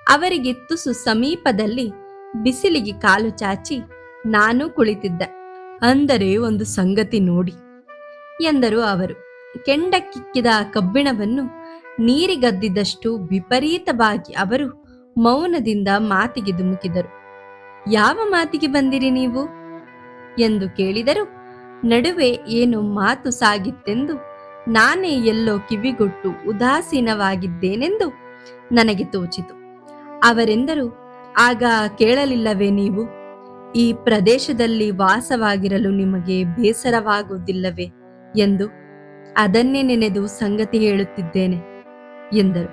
ಅವರಿಗೆ ತುಸು ಸಮೀಪದಲ್ಲಿ ಬಿಸಿಲಿಗೆ ಕಾಲು ಚಾಚಿ ನಾನು ಕುಳಿತಿದ್ದೆ. ಅಂದರೆ ಒಂದು ಸಂಗತಿ ನೋಡಿ ಎಂದರು ಅವರು. ಕೆಂಡಕ್ಕಿಕ್ಕಿದ ಕಬ್ಬಿಣವನ್ನು ನೀರಿಗದ್ದಿದಷ್ಟು ವಿಪರೀತವಾಗಿ ಅವರು ಮೌನದಿಂದ ಮಾತಿಗೆ ಧುಮುಕಿದರು. ಯಾವ ಮಾತಿಗೆ ಬಂದಿರಿ ನೀವು ಎಂದು ಕೇಳಿದರು. ನಡುವೆ ಏನು ಮಾತು ಸಾಗಿತ್ತೆಂದು ನಾನೇ ಎಲ್ಲೋ ಕಿವಿಗೊಟ್ಟು ಉದಾಸೀನವಾಗಿದ್ದೇನೆಂದು ನನಗೆ ತೋಚಿತು. ಅವರೆಂದರು, ಆಗ ಕೇಳಲಿಲ್ಲವೇ ನೀವು? ಈ ಪ್ರದೇಶದಲ್ಲಿ ವಾಸವಾಗಿರಲು ನಿಮಗೆ ಬೇಸರವಾಗುವುದಿಲ್ಲವೇ ಎಂದು. ಅದನ್ನೇ ನೆನೆದು ಸಂಗತಿ ಹೇಳುತ್ತಿದ್ದೇನೆ ಎಂದರು.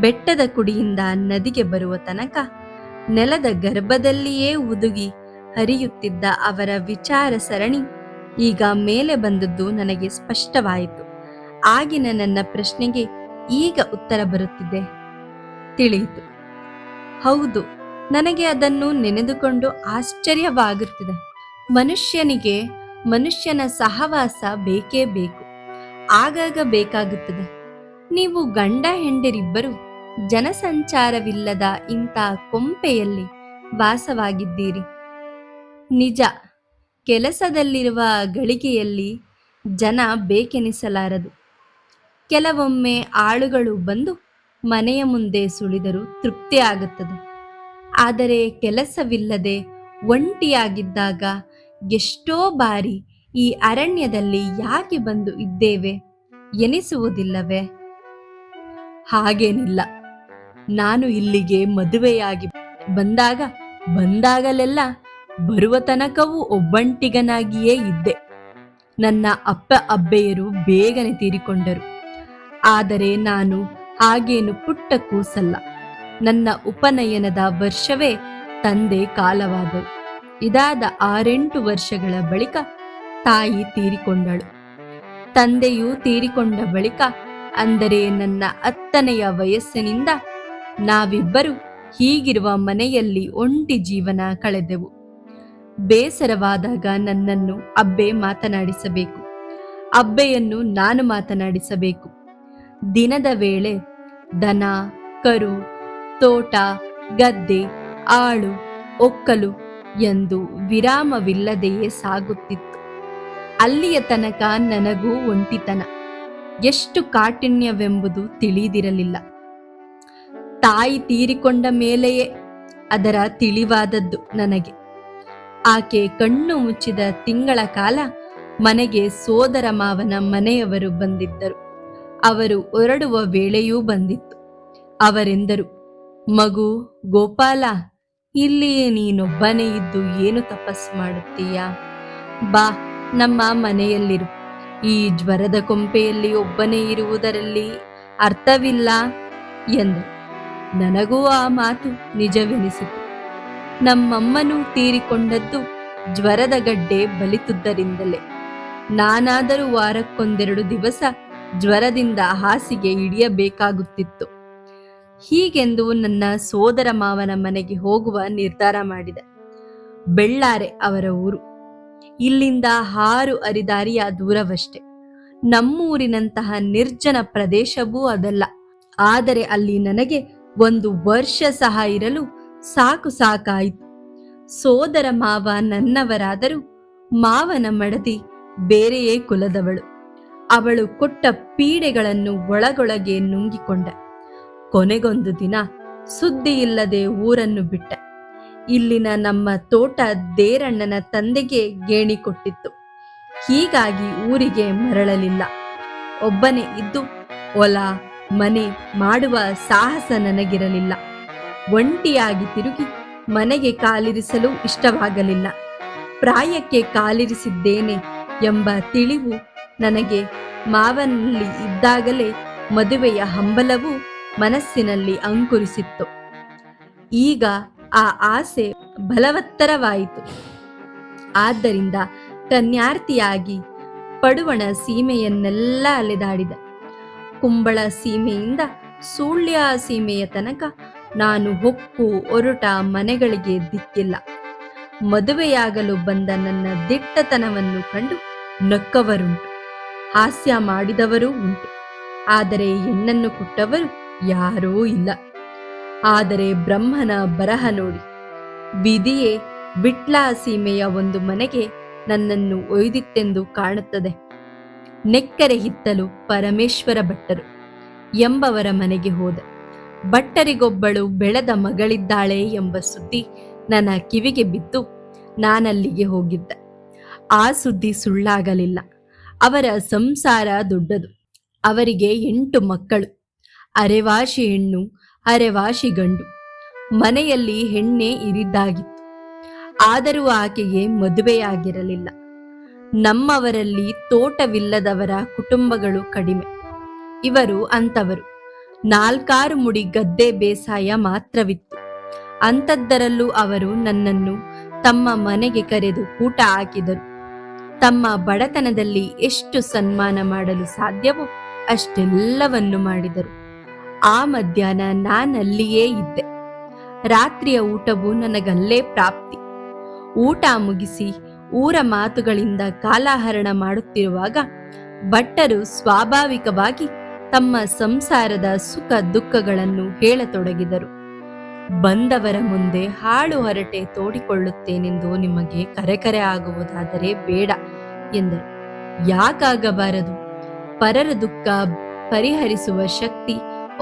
ಬೆಟ್ಟದ ಕುಡಿಯಿಂದ ನದಿಗೆ ಬರುವ ತನಕ ನೆಲದ ಗರ್ಭದಲ್ಲಿಯೇ ಹುದುಗಿ ಹರಿಯುತ್ತಿದ್ದ ಅವರ ವಿಚಾರ ಸರಣಿ ಈಗ ಮೇಲೆ ಬಂದದ್ದು ನನಗೆ ಸ್ಪಷ್ಟವಾಯಿತು. ಆಗಿನ ನನ್ನ ಪ್ರಶ್ನೆಗೆ ಈಗ ಉತ್ತರ ಬರುತ್ತಿದೆ, ತಿಳಿಯಿತು. ಹೌದು, ನನಗೆ ಅದನ್ನು ನೆನೆದುಕೊಂಡು ಆಶ್ಚರ್ಯವಾಗುತ್ತಿದೆ. ಮನುಷ್ಯನಿಗೆ ಮನುಷ್ಯನ ಸಹವಾಸ ಬೇಕೇ ಬೇಕು, ಆಗಾಗ ಬೇಕಾಗುತ್ತದೆ. ನೀವು ಗಂಡ ಹೆಂಡರಿಬ್ಬರು ಜನಸಂಚಾರವಿಲ್ಲದ ಇಂಥ ಕೊಂಪೆಯಲ್ಲಿ ವಾಸವಾಗಿದ್ದೀರಿ. ನಿಜ, ಕೆಲಸದಲ್ಲಿರುವ ಗಳಿಗೆಯಲ್ಲಿ ಜನ ಬೇಕೆನಿಸಲಾರದು. ಕೆಲವೊಮ್ಮೆ ಆಳುಗಳು ಬಂದು ಮನೆಯ ಮುಂದೆ ಸುಳಿದರೂ ತೃಪ್ತಿಯಾಗುತ್ತದೆ. ಆದರೆ ಕೆಲಸವಿಲ್ಲದೆ ಒಂಟಿಯಾಗಿದ್ದಾಗ ಎಷ್ಟೋ ಬಾರಿ ಈ ಅರಣ್ಯದಲ್ಲಿ ಯಾಕೆ ಬಂದು ಇದ್ದೇವೆ ಎನಿಸುವುದಿಲ್ಲವೇ? ಹಾಗೇನಿಲ್ಲ. ನಾನು ಇಲ್ಲಿಗೆ ಮದುವೆಯಾಗಿ ಬಂದಾಗಲೆಲ್ಲ ಬರುವ ತನಕವೂ ಒಬ್ಬಂಟಿಗನಾಗಿಯೇ ಇದ್ದೆ. ನನ್ನ ಅಪ್ಪ ಅಬ್ಬೆಯರು ಬೇಗನೆ ತೀರಿಕೊಂಡರು. ಆದರೆ ನಾನು ಹಾಗೇನು ಪುಟ್ಟ ಕೂಸಲ್ಲ. ನನ್ನ ಉಪನಯನದ ವರ್ಷವೇ ತಂದೆ ಕಾಲವಾದರು. ಇದಾದ 6-8 ವರ್ಷಗಳ ಬಳಿಕ ತಾಯಿ ತೀರಿಕೊಂಡಳು. ತಂದೆಯು ತೀರಿಕೊಂಡ ಬಳಿಕ, ಅಂದರೆ ನನ್ನ 10ನೆಯ ವಯಸ್ಸಿನಿಂದ ನಾವಿಬ್ಬರು ಹೀಗಿರುವ ಮನೆಯಲ್ಲಿ ಒಂಟಿ ಜೀವನ ಕಳೆದೆವು. ಬೇಸರವಾದಾಗ ನನ್ನನ್ನು ಅಬ್ಬೆ ಮಾತನಾಡಿಸಬೇಕು, ಅಬ್ಬೆಯನ್ನು ನಾನು ಮಾತನಾಡಿಸಬೇಕು. ದಿನದ ವೇಳೆ ದನ, ಕರು, ತೋಟ, ಗದ್ದೆ, ಆಳು, ಒಕ್ಕಲು ಎಂದು ವಿರಾಮವಿಲ್ಲದೆಯೇ ಸಾಗುತ್ತಿತ್ತು. ಅಲ್ಲಿಯ ತನಕ ನನಗೂ ಒಂಟಿತನ ಎಷ್ಟು ಕಾಠಿಣ್ಯವೆಂಬುದು ತಿಳಿದಿರಲಿಲ್ಲ. ತಾಯಿ ತೀರಿಕೊಂಡ ಮೇಲೆಯೇ ಅದರ ತಿಳಿವಾದದ್ದು ನನಗೆ. ಆಕೆ ಕಣ್ಣು ಮುಚ್ಚಿದ ತಿಂಗಳ ಕಾಲ ಮನೆಗೆ ಸೋದರ ಮಾವನ ಮನೆಯವರು ಬಂದಿದ್ದರು. ಅವರು ಹೊರಡುವ ವೇಳೆಯೂ ಬಂದಿತ್ತು. ಅವರೆಂದರು, ಮಗು ಗೋಪಾಲ, ಇಲ್ಲಿಯೇ ನೀನೊಬ್ಬನೇ ಇದ್ದು ಏನು ತಪಸ್ಸು ಮಾಡುತ್ತೀಯಾ? ಬಾ, ನಮ್ಮ ಮನೆಯಲ್ಲಿರು. ಈ ಜ್ವರದ ಕೊಂಪೆಯಲ್ಲಿ ಒಬ್ಬನೇ ಇರುವುದರಲ್ಲಿ ಅರ್ಥವಿಲ್ಲ ಎಂದರು. ನನಗೂ ಆ ಮಾತು ನಿಜವೆನಿಸಿತು. ನಮ್ಮಮ್ಮನೂ ತೀರಿಕೊಂಡದ್ದು ಜ್ವರದ ಗಡ್ಡೆ ಬಲಿತುದರಿಂದಲೇ. ನಾನಾದರೂ ವಾರಕ್ಕೊಂದೆರಡು ದಿವಸ ಜ್ವರದಿಂದ ಹಾಸಿಗೆ ಹಿಡಿಯಬೇಕಾಗುತ್ತಿತ್ತು. ಹೀಗೆಂದು ನನ್ನ ಸೋದರ ಮಾವನ ಮನೆಗೆ ಹೋಗುವ ನಿರ್ಧಾರ ಮಾಡಿದೆ. ಬೆಳ್ಳಾರೆ ಅವರ ಊರು. ಇಲ್ಲಿಂದ 6 ಅರಿದಾರಿಯ ದೂರವಷ್ಟೆ. ನಮ್ಮೂರಿನಂತಹ ನಿರ್ಜನ ಪ್ರದೇಶವೂ ಅದಲ್ಲ. ಆದರೆ ಅಲ್ಲಿ ನನಗೆ 1 ವರ್ಷ ಸಹ ಇರಲು ಸಾಕಾಯಿತು. ಸೋದರ ಮಾವ ನನ್ನವರಾದರೂ ಮಾವನ ಮಡದಿ ಬೇರೆಯೇ ಕುಲದವಳು. ಅವಳು ಕೊಟ್ಟ ಪೀಡೆಗಳನ್ನು ಒಳಗೊಳಗೆ ನುಂಗಿಕೊಂಡೆ. ಕೊನೆಗೊಂದು ದಿನ ಸುದ್ದಿ ಇಲ್ಲದೆ ಊರನ್ನು ಬಿಟ್ಟೆ. ಇಲ್ಲಿನ ನಮ್ಮ ತೋಟ ದೇರಣ್ಣನ ತಂದೆಗೆ ಗೇಣಿ ಕೊಟ್ಟಿತ್ತು. ಹೀಗಾಗಿ ಊರಿಗೆ ಮರಳಲಿಲ್ಲ. ಒಬ್ಬನೇ ಇದ್ದು ಹೊಲ ಮನೆ ಮಾಡುವ ಸಾಹಸ ನನಗಿರಲಿಲ್ಲ. ಒಂಟಿಯಾಗಿ ತಿರುಗಿ ಮನೆಗೆ ಕಾಲಿರಿಸಲು ಇಷ್ಟವಾಗಲಿಲ್ಲ. ಪ್ರಾಯಕ್ಕೆ ಕಾಲಿರಿಸಿದ್ದೇನೆ ಎಂಬ ತಿಳಿವು ನನಗೆ ಮಾವನಲ್ಲಿ ಇದ್ದಾಗಲೇ ಮದುವೆಯ ಹಂಬಲವು ಮನಸ್ಸಿನಲ್ಲಿ ಅಂಕುರಿಸಿತ್ತು. ಈಗ ಆ ಆಸೆ ಬಲವತ್ತರವಾಯಿತು. ಆದ್ದರಿಂದ ಕನ್ಯಾರ್ತಿಯಾಗಿ ಪಡುವಣ ಸೀಮೆಯನ್ನೆಲ್ಲ ಅಲೆದಾಡಿದೆ. ಕುಂಬಳ ಸೀಮೆಯಿಂದ ಸುಳ್ಯ ಸೀಮೆಯ ತನಕ ನಾನು ಹೊಕ್ಕು ಹೊರಟ ಮನೆಗಳಿಗೆ ದಿಕ್ಕಿಲ್ಲ. ಮದುವೆಯಾಗಲು ಬಂದ ನನ್ನ ದಿಟ್ಟತನವನ್ನು ಕಂಡು ನಕ್ಕವರುಂಟು, ಹಾಸ್ಯ ಮಾಡಿದವರೂ ಉಂಟು. ಆದರೆ ಹೆಣ್ಣನ್ನು ಕೊಟ್ಟವರು ಯಾರೂ ಇಲ್ಲ. ಆದರೆ ಬ್ರಹ್ಮನ ಬರಹ ನೋಡಿ, ವಿಧಿಯೇ ವಿಟ್ಲ ಸೀಮೆಯ ಒಂದು ಮನೆಗೆ ನನ್ನನ್ನು ಒಯ್ದಿತ್ತೆಂದು ಕಾಣುತ್ತದೆ. ನೆಕ್ಕರೆ ಹಿತ್ತಲು ಪರಮೇಶ್ವರ ಭಟ್ಟರು ಎಂಬವರ ಮನೆಗೆ ಹೋದೆ. ಭಟ್ಟರಿಗೊಬ್ಬಳು ಬೆಳೆದ ಮಗಳಿದ್ದಾಳೆ ಎಂಬ ಸುದ್ದಿ ನನ್ನ ಕಿವಿಗೆ ಬಿದ್ದು ನಾನಲ್ಲಿಗೆ ಹೋಗಿದ್ದೆ. ಆ ಸುದ್ದಿ ಸುಳ್ಳಾಗಲಿಲ್ಲ. ಅವರ ಸಂಸಾರ ದೊಡ್ಡದು. ಅವರಿಗೆ 8 ಮಕ್ಕಳು, ಅರೆವಾಶಿ ಹೆಣ್ಣು, ಅರೆವಾಶಿ ಗಂಡು. ಮನೆಯಲ್ಲಿ ಹೆಣ್ಣೆ ಇರಿದ್ದಾಗಿತ್ತು. ಆದರೂ ಆಕೆಗೆ ಮದುವೆಯಾಗಿರಲಿಲ್ಲ. ನಮ್ಮವರಲ್ಲಿ ತೋಟವಿಲ್ಲದವರ ಕುಟುಂಬಗಳು ಕಡಿಮೆ. ಇವರು ಅಂಥವರು. 4 ಮುಡಿ ಗದ್ದೆ ಬೇಸಾಯ ಮಾತ್ರವಿತ್ತು. ಅಂಥದ್ದರಲ್ಲೂ ಅವರು ನನ್ನನ್ನು ತಮ್ಮ ಮನೆಗೆ ಕರೆದು ಊಟ ಹಾಕಿದರು. ತಮ್ಮ ಬಡತನದಲ್ಲಿ ಎಷ್ಟು ಸನ್ಮಾನ ಮಾಡಲು ಸಾಧ್ಯವೋ ಅಷ್ಟೆಲ್ಲವನ್ನು ಮಾಡಿದರು. ಆ ಮಧ್ಯಾಹ್ನ ನಾನಲ್ಲಿಯೇ ಇದ್ದೆ. ರಾತ್ರಿಯ ಊಟವು ನನಗಲ್ಲೇ ಪ್ರಾಪ್ತಿ. ಊಟ ಮುಗಿಸಿ ಊರ ಮಾತುಗಳಿಂದ ಕಾಲಹರಣ ಮಾಡುತ್ತಿರುವಾಗ ಭಟ್ಟರು ಸ್ವಾಭಾವಿಕವಾಗಿ ತಮ್ಮ ಸಂಸಾರದ ಸುಖ ದುಃಖಗಳನ್ನು ಹೇಳತೊಡಗಿದರು. ಬಂದವರ ಮುಂದೆ ಹಾಳು ಹರಟೆ ತೋಡಿಕೊಳ್ಳುತ್ತೇನೆಂದು ನಿಮಗೆ ಕರೆ ಆಗುವುದಾದರೆ ಬೇಡ ಎಂದರು. ಯಾಕಾಗಬಾರದು? ಪರರ ದುಃಖ ಪರಿಹರಿಸುವ ಶಕ್ತಿ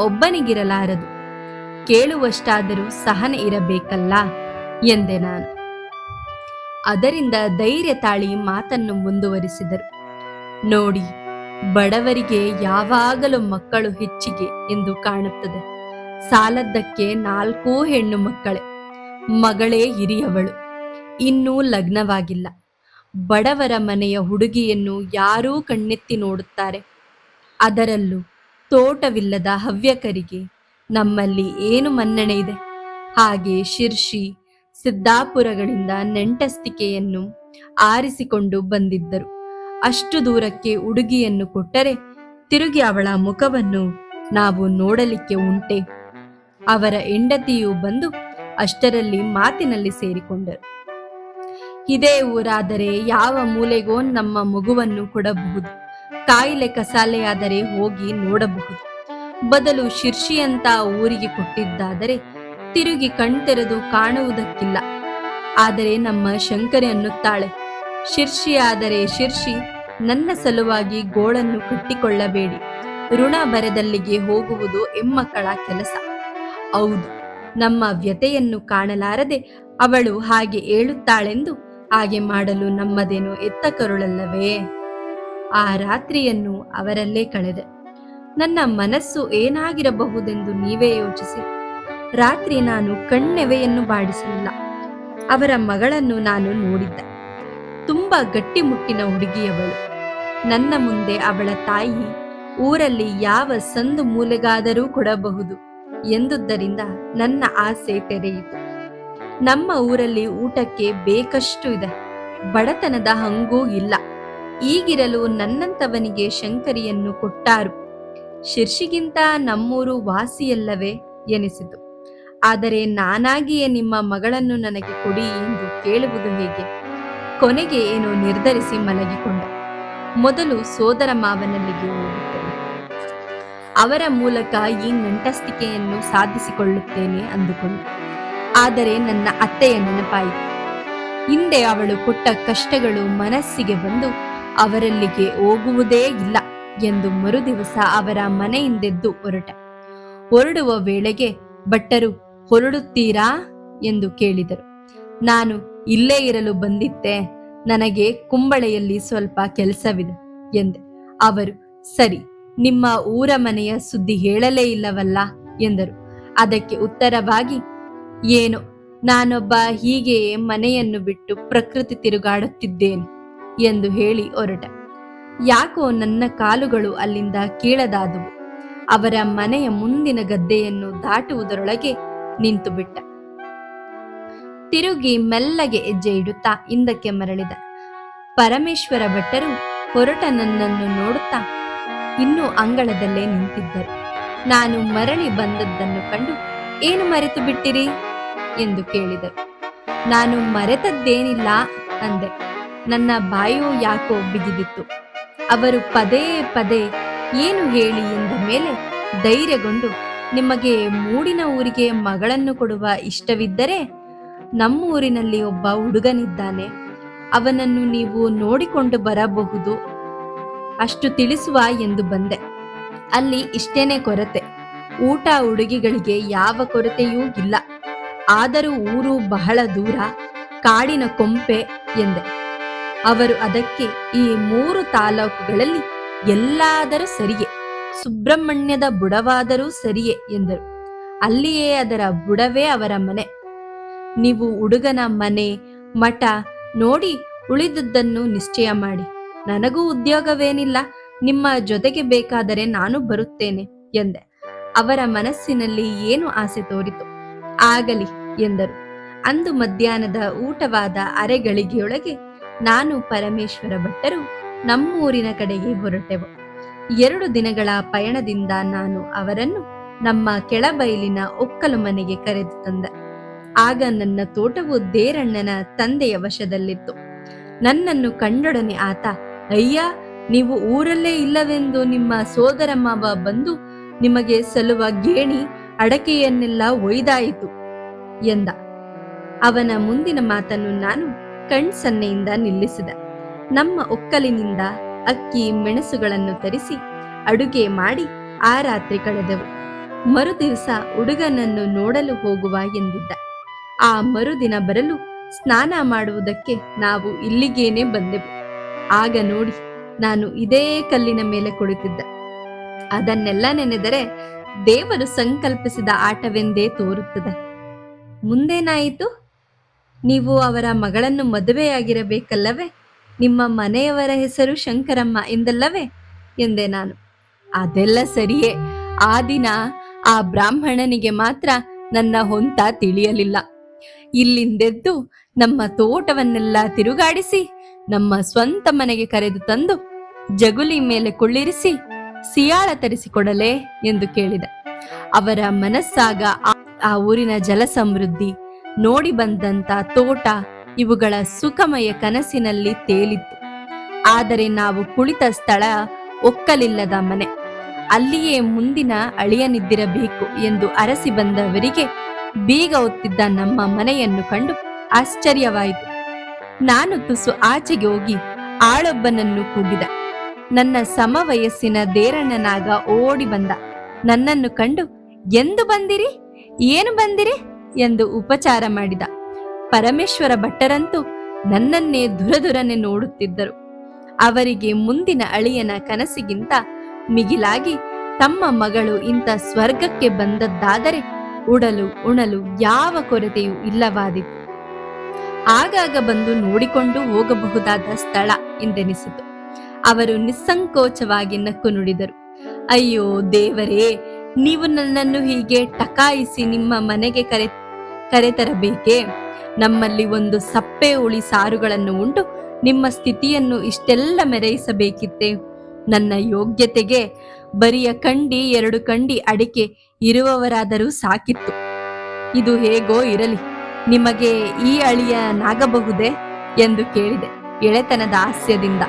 ಒಬ್ಬನಿಗಿರಲಾರದು. ಕೇಳುವಷ್ಟಾದರೂ ಸಹನೆ ಇರಬೇಕಲ್ಲ ಎಂದೆ ನಾನು. ಅದರಿಂದ ಧೈರ್ಯ ತಾಳಿ ಮಾತನ್ನು ಮುಂದುವರಿಸಿದರು. ನೋಡಿ, ಬಡವರಿಗೆ ಯಾವಾಗಲೂ ಮಕ್ಕಳು ಹೆಚ್ಚಿಗೆ ಎಂದು ಕಾಣುತ್ತದೆ. ಸಾಲದ್ದಕ್ಕೆ 4 ಹೆಣ್ಣು ಮಕ್ಕಳೇ. ಮಗಳೇ ಹಿರಿಯವಳು, ಇನ್ನೂ ಲಗ್ನವಾಗಿಲ್ಲ. ಬಡವರ ಮನೆಯ ಹುಡುಗಿಯನ್ನು ಯಾರೂ ಕಣ್ಣೆತ್ತಿ ನೋಡುತ್ತಾರೆ. ಅದರಲ್ಲೂ ತೋಟವಿಲ್ಲದ ಹವ್ಯಕರಿಗೆ ನಮ್ಮಲ್ಲಿ ಏನು ಮನ್ನಣೆ ಇದೆ? ಹಾಗೆ ಶಿರ್ಷಿ, ಸಿದ್ದಾಪುರಗಳಿಂದ ನೆಂಟಸ್ತಿಕೆಯನ್ನು ಆರಿಸಿಕೊಂಡು ಬಂದಿದ್ದರು. ಅಷ್ಟು ದೂರಕ್ಕೆ ಹುಡುಗಿಯನ್ನು ಕೊಟ್ಟರೆ ತಿರುಗಿ ಅವಳ ಮುಖವನ್ನು ನಾವು ನೋಡಲಿಕ್ಕೆ ಉಂಟೆ? ಅವರ ಹೆಂಡತಿಯು ಬಂದು ಅಷ್ಟರಲ್ಲಿ ಮಾತಿನಲ್ಲಿ ಸೇರಿಕೊಂಡರು. ಇದೇ ಊರಾದರೆ ಯಾವ ಮೂಲೆಗೋ ನಮ್ಮ ಮಗುವನ್ನು ಕೊಡಬಹುದು. ಕಾಯಿಲೆ ಕಸಾಲೆಯಾದರೆ ಹೋಗಿ ನೋಡಬಹುದು. ಬದಲು ಶಿರ್ಷಿಯಂತ ಊರಿಗೆ ಕೊಟ್ಟಿದ್ದಾದರೆ ತಿರುಗಿ ಕಣ್ತೆರೆದು ಕಾಣುವುದಕ್ಕಿಲ್ಲ. ಆದರೆ ನಮ್ಮ ಶಂಕರಿ ಅನ್ನುತ್ತಾಳೆ, ಶಿರ್ಷಿಯಾದರೆ ಶಿರ್ಷಿ, ನನ್ನ ಸಲುವಾಗಿ ಗೋಳನ್ನು ಕಟ್ಟಿಕೊಳ್ಳಬೇಡಿ. ಋಣ ಬರೆದಲ್ಲಿಗೆ ಹೋಗುವುದು ಹೆಮ್ಮಕ್ಕಳ ಕೆಲಸ. ಹೌದು, ನಮ್ಮ ವ್ಯತೆಯನ್ನು ಕಾಣಲಾರದೆ ಅವಳು ಹಾಗೆ ಹೇಳುತ್ತಾಳೆಂದು ಹಾಗೆ ಮಾಡಲು ನಮ್ಮದೇನು ಎತ್ತ ಕರುಳಲ್ಲವೇ? ಆ ರಾತ್ರಿಯನ್ನು ಅವರಲ್ಲೇ ಕಳೆದೆ. ನನ್ನ ಮನಸ್ಸು ಏನಾಗಿರಬಹುದೆಂದು ನೀವೇ ಯೋಚಿಸಿ. ರಾತ್ರಿ ನಾನು ಕಣ್ಣೆವೆಯನ್ನು ಬಾಡಿಸಲಿಲ್ಲ. ಅವರ ಮಗಳನ್ನು ನಾನು ನೋಡಿದ್ದೆ. ತುಂಬ ಗಟ್ಟಿಮುಟ್ಟಿನ ಹುಡುಗಿಯವಳು. ನನ್ನ ಮುಂದೆ ಅವಳ ತಾಯಿ ಊರಲ್ಲಿ ಯಾವ ಸಂದು ಮೂಲೆಗಾದರೂ ಕೊಡಬಹುದು ಎಂದುದರಿಂದ ನನ್ನ ಆಸೆ ತೆರೆಯಿತು. ನಮ್ಮ ಊರಲ್ಲಿ ಊಟಕ್ಕೆ ಬೇಕಷ್ಟು ಇದೆ. ಬಡತನದ ಹಂಗೂ ಇಲ್ಲ. ಈಗಿರಲು ನನ್ನಂತವನಿಗೆ ಶಂಕರಿಯನ್ನು ಕೊಟ್ಟಾರು. ಶಿರ್ಷಿಗಿಂತ ನಮ್ಮೂರು ವಾಸಿಯಲ್ಲವೇ ಎನಿಸಿತು. ಆದರೆ ನಾನಾಗಿಯೇ ನಿಮ್ಮ ಮಗಳನ್ನು ನನಗೆ ಕೊಡಿ ಎಂದು ಕೇಳುವುದು ಹೇಗೆ? ಕೊನೆಗೆ ಏನೋ ನಿರ್ಧರಿಸಿ ಮಲಗಿಕೊಂಡೆ. ಮೊದಲು ಸೋದರ ಮಾವನಲ್ಲಿಗೆ ಹೋಗುತ್ತೇನೆ. ಅವರ ಮೂಲಕ ಈ ನಂಟಸ್ತಿಕೆಯನ್ನು ಸಾಧಿಸಿಕೊಳ್ಳುತ್ತೇನೆ ಅಂದುಕೊಂಡೆ. ಆದರೆ ನನ್ನ ಅತ್ತೆಯ ನೆನಪಾಯಿತು. ಹಿಂದೆ ಅವಳು ಕೊಟ್ಟ ಕಷ್ಟಗಳು ಮನಸ್ಸಿಗೆ ಬಂದು ಅವರಲ್ಲಿಗೆ ಹೋಗುವುದೇ ಇಲ್ಲ ಎಂದು ಮರುದಿವಸ ಅವರ ಮನೆಯಿಂದೆದ್ದು ಹೊರಟೆ. ಹೊರಡುವ ವೇಳೆಗೆ ಭಟ್ಟರು ಹೊರಡುತ್ತೀರಾ ಎಂದು ಕೇಳಿದರು. ನಾನು ಇಲ್ಲೇ ಇರಲು ಬಂದಿದ್ದೆ, ನನಗೆ ಕುಂಬಳೆಯಲ್ಲಿ ಸ್ವಲ್ಪ ಕೆಲಸವಿದೆ ಎಂದೆ. ಅವರು ಸರಿ, ನಿಮ್ಮ ಊರ ಮನೆಯ ಸುದ್ದಿ ಹೇಳಲೇ ಇಲ್ಲವಲ್ಲ ಎಂದರು. ಅದಕ್ಕೆ ಉತ್ತರವಾಗಿ, ಏನೋ ನಾನೊಬ್ಬ ಹೀಗೆಯೇ ಮನೆಯನ್ನು ಬಿಟ್ಟು ಪ್ರಕೃತಿ ತಿರುಗಾಡುತ್ತಿದ್ದೇನೆ ಎಂದು ಹೇಳಿ ಹೊರಟ. ಯಾಕೋ ನನ್ನ ಕಾಲುಗಳು ಅಲ್ಲಿಂದ ಕೀಳದಾದವು. ಅವರ ಮನೆಯ ಮುಂದಿನ ಗದ್ದೆಯನ್ನು ದಾಟುವುದರೊಳಗೆ ನಿಂತು ಬಿಟ್ಟ. ತಿರುಗಿ ಮೆಲ್ಲಗೆ ಹೆಜ್ಜೆ ಇಡುತ್ತಾ ಹಿಂದಕ್ಕೆ ಮರಳಿದ. ಪರಮೇಶ್ವರ ಭಟ್ಟರು ಹೊರಟ ನನ್ನನ್ನು ನೋಡುತ್ತಾ ಇನ್ನೂ ಅಂಗಳದಲ್ಲೇ ನಿಂತಿದ್ದರು. ನಾನು ಮರಳಿ ಬಂದದ್ದನ್ನು ಕಂಡು, ಏನು ಮರೆತು ಬಿಟ್ಟಿರಿ ಎಂದು ಕೇಳಿದರು. ನಾನು ಮರೆತದ್ದೇನಿಲ್ಲ ಅಂದೆ. ನನ್ನ ಬಾಯು ಯಾಕೋ ಬಿಗಿದಿತ್ತು. ಅವರು ಪದೇ ಪದೇ ಏನು ಹೇಳಿ ಎಂದ ಮೇಲೆ ಧೈರ್ಯಗೊಂಡು, ನಿಮಗೆ ಮೂಡಿನ ಊರಿಗೆ ಮಗಳನ್ನು ಕೊಡುವ ಇಷ್ಟವಿದ್ದರೆ ನಮ್ಮೂರಿನಲ್ಲಿ ಒಬ್ಬ ಹುಡುಗನಿದ್ದಾನೆ, ಅವನನ್ನು ನೀವು ನೋಡಿಕೊಂಡು ಬರಬಹುದು, ಅಷ್ಟು ತಿಳಿಸುವ ಎಂದು ಬಂದೆ. ಅಲ್ಲಿ ಇಷ್ಟೇನೆ ಕೊರತೆ, ಊಟ ಉಡುಗೆಗಳಿಗೆ ಯಾವ ಕೊರತೆಯೂ ಇಲ್ಲ. ಆದರೂ ಊರು ಬಹಳ ದೂರ, ಕಾಡಿನ ಕೊಂಪೆ ಎಂದೆ. ಅವರು ಅದಕ್ಕೆ ಈ 3 ತಾಲೂಕುಗಳಲ್ಲಿ ಎಲ್ಲಾದರೂ ಸರಿಯೇ, ಸುಬ್ರಹ್ಮಣ್ಯದ ಬುಡವಾದರೂ ಸರಿಯೇ ಎಂದರು. ಅಲ್ಲಿಯೇ ಅದರ ಬುಡವೇ ಅವರ ಮನೆ. ನೀವು ಹುಡುಗನ ಮನೆ ಮಠ ನೋಡಿ ಉಳಿದದ್ದನ್ನು ನಿಶ್ಚಯ ಮಾಡಿ. ನನಗೂ ಉದ್ಯೋಗವೇನಿಲ್ಲ, ನಿಮ್ಮ ಜೊತೆಗೆ ಬೇಕಾದರೆ ನಾನು ಬರುತ್ತೇನೆ ಎಂದೆ. ಅವರ ಮನಸ್ಸಿನಲ್ಲಿ ಏನು ಆಸೆ ತೋರಿತು. ಆಗಲಿ ಎಂದರು. ಅಂದು ಮಧ್ಯಾಹ್ನದ ಊಟವಾದ ಅರೆಗಳಿಗೆಯೊಳಗೆ ನಾನು ಪರಮೇಶ್ವರ ಭಟ್ಟರು ನಮ್ಮೂರಿನ ಕಡೆಗೆ ಹೊರಟೆವು. 2 ದಿನಗಳ ಪಯಣದಿಂದ ನಾನು ಅವರನ್ನು ನಮ್ಮ ಕೆಳಬೈಲಿನ ಒಕ್ಕಲು ಮನೆಗೆ ಕರೆದು ತಂದೆ. ಆಗ ನನ್ನ ತೋಟವು ದೇರಣ್ಣನ ತಂದೆಯ ವಶದಲ್ಲಿತ್ತು. ನನ್ನನ್ನು ಕಂಡೊಡನೆ ಆತ, ಅಯ್ಯ, ನೀವು ಊರಲ್ಲೇ ಇಲ್ಲವೆಂದು ನಿಮ್ಮ ಸೋದರ ಮಾವ ಬಂದು ನಿಮಗೆ ಸಲುವ ಗೇಣಿ ಅಡಕೆಯನ್ನೆಲ್ಲ ಒಯ್ದಾಯಿತು ಎಂದ. ಅವನ ಮುಂದಿನ ಮಾತನ್ನು ನಾನು ಕಣ್ಸನ್ನೆಯಿಂದ ನಿಲ್ಲಿಸಿದೆ. ನಮ್ಮ ಒಕ್ಕಲಿನಿಂದ ಅಕ್ಕಿ ಮೆಣಸುಗಳನ್ನು ತರಿಸಿ ಅಡುಗೆ ಮಾಡಿ ಆ ರಾತ್ರಿ ಕಳೆದೆವು. ಮರುದಿವಸ ಹುಡುಗನನ್ನು ನೋಡಲು ಹೋಗುವ ಎಂದಿದ್ದ. ಆ ಮರುದಿನ ಬರಲು ಸ್ನಾನ ಮಾಡುವುದಕ್ಕೆ ನಾವು ಇಲ್ಲಿಗೇನೆ ಬಂದೆವು. ಆಗ ನೋಡಿ, ನಾನು ಇದೇ ಕಲ್ಲಿನ ಮೇಲೆ ಕುಳಿತಿದ್ದೆ. ಅದನ್ನೆಲ್ಲ ನೆನೆದರೆ ದೇವರು ಸಂಕಲ್ಪಿಸಿದ ಆಟವೆಂದೇ ತೋರುತ್ತದೆ. ಮುಂದೇನಾಯಿತು? ನೀವು ಅವರ ಮಗಳನ್ನು ಮದುವೆಯಾಗಿರಬೇಕಲ್ಲವೇ? ನಿಮ್ಮ ಮನೆಯವರ ಹೆಸರು ಶಂಕರಮ್ಮ ಎಂದಲ್ಲವೇ ಎಂದೆ ನಾನು. ಅದೆಲ್ಲ ಸರಿಯೇ. ಆ ದಿನ ಆ ಬ್ರಾಹ್ಮಣನಿಗೆ ಮಾತ್ರ ನನ್ನ ಹೊಂತ ತಿಳಿಯಲಿಲ್ಲ. ಇಲ್ಲಿಂದೆದ್ದು ನಮ್ಮ ತೋಟವನ್ನೆಲ್ಲ ತಿರುಗಾಡಿಸಿ ನಮ್ಮ ಸ್ವಂತ ಮನೆಗೆ ಕರೆದು ತಂದು ಜಗುಲಿ ಮೇಲೆ ಕುಳ್ಳಿರಿಸಿ ಸಿಯಾಳ ತರಿಸಿಕೊಡಲೇ ಎಂದು ಕೇಳಿದೆ. ಅವರ ಮನಸ್ಸಾಗ ಆ ಊರಿನ ಜಲ ಸಮೃದ್ಧಿ, ನೋಡಿ ಬಂದಂತ ತೋಟ, ಇವುಗಳ ಸುಖಮಯ ಕನಸಿನಲ್ಲಿ ತೇಲಿತ್ತು. ಆದರೆ ನಾವು ಕುಳಿತ ಸ್ಥಳ ಒಕ್ಕಲಿಲ್ಲದ ಮನೆ. ಅಲ್ಲಿಯೇ ಮುಂದಿನ ಅಳಿಯನಿದ್ದಿರಬೇಕು ಎಂದು ಅರಸಿ ಬಂದವರಿಗೆ ಬೀಗ ಒತ್ತಿದ್ದ ನಮ್ಮ ಮನೆಯನ್ನು ಕಂಡು ಆಶ್ಚರ್ಯವಾಯಿತು. ನಾನು ತುಸು ಆಚೆಗೆ ಹೋಗಿ ಆಳೊಬ್ಬನನ್ನು ಕೂಗಿದ. ನನ್ನ ಸಮವಯಸ್ಸಿನ ದೇರಣ್ಣನಾಗ ಓಡಿ ಬಂದ. ನನ್ನನ್ನು ಕಂಡು, ಎಂದು ಬಂದಿರಿ, ಏನು ಬಂದಿರಿ ಎಂದು ಉಪಚಾರ ಮಾಡಿದ. ಪರಮೇಶ್ವರ ಭಟ್ಟರಂತೂ ನನ್ನನ್ನೇ ದುರದುರನೆ ನೋಡುತ್ತಿದ್ದರು. ಅವರಿಗೆ ಮುಂದಿನ ಅಳಿಯನ ಕನಸಿಗಿಂತ ಮಿಗಿಲಾಗಿ ತಮ್ಮ ಮಗಳು ಇಂಥ ಸ್ವರ್ಗಕ್ಕೆ ಬಂದದ್ದಾದರೆ ಉಡಲು ಉಣಲು ಯಾವ ಕೊರತೆಯೂ ಇಲ್ಲವಾದಿತ್ತು. ಆಗಾಗ ಬಂದು ನೋಡಿಕೊಂಡು ಹೋಗಬಹುದಾದ ಸ್ಥಳ ಎಂದೆನಿಸಿತು. ಅವರು ನಿಸ್ಸಂಕೋಚವಾಗಿ ನಕ್ಕು ನುಡಿದರು. ಅಯ್ಯೋ ದೇವರೇ, ನೀವು ನನ್ನನ್ನು ಹೀಗೆ ಟಕಾಯಿಸಿ ನಿಮ್ಮ ಮನೆಗೆ ಕರೆತರಬೇಕೇ? ನಮ್ಮಲ್ಲಿ ಒಂದು ಸಪ್ಪೆ ಹುಳಿ ಸಾರುಗಳನ್ನು ಉಂಟು ನಿಮ್ಮ ಸ್ಥಿತಿಯನ್ನು ಇಷ್ಟೆಲ್ಲ ಮೆರೆಯಿಸಬೇಕಿತ್ತೆ? ನನ್ನ ಯೋಗ್ಯತೆಗೆ ಬರಿಯ ಕಂಡಿ 2 ಕಂಡಿ ಅಡಿಕೆ ಇರುವವರಾದರೂ ಸಾಕಿತ್ತು. ಇದು ಹೇಗೋ ಇರಲಿ, ನಿಮಗೆ ಈ ಅಳಿಯನಾಗಬಹುದೇ ಎಂದು ಕೇಳಿದೆ ಎಳೆತನದ ಹಾಸ್ಯದಿಂದ.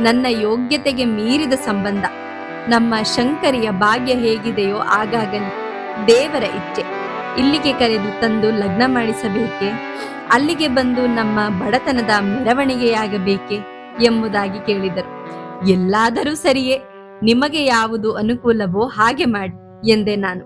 ನನ್ನ ಯೋಗ್ಯತೆಗೆ ಮೀರಿದ ಸಂಬಂಧ. ನಮ್ಮ ಶಂಕರಿಯ ಭಾಗ್ಯ ಹೇಗಿದೆಯೋ ಹಾಗಾಗಲಿ, ದೇವರ ಇಚ್ಛೆ. ಇಲ್ಲಿಗೆ ಕರೆದು ತಂದು ಲಗ್ನ ಮಾಡಿಸಬೇಕೆ? ಅಲ್ಲಿಗೆ ಬಂದು ನಮ್ಮ ಬಡತನದ ಮೆರವಣಿಗೆಯಾಗಬೇಕೆ ಎಂಬುದಾಗಿ ಕೇಳಿದರು. ಎಲ್ಲಾದರೂ ಸರಿಯೇ, ನಿಮಗೆ ಯಾವುದು ಅನುಕೂಲವೋ ಹಾಗೆ ಮಾಡಿ ಎಂದೆ ನಾನು.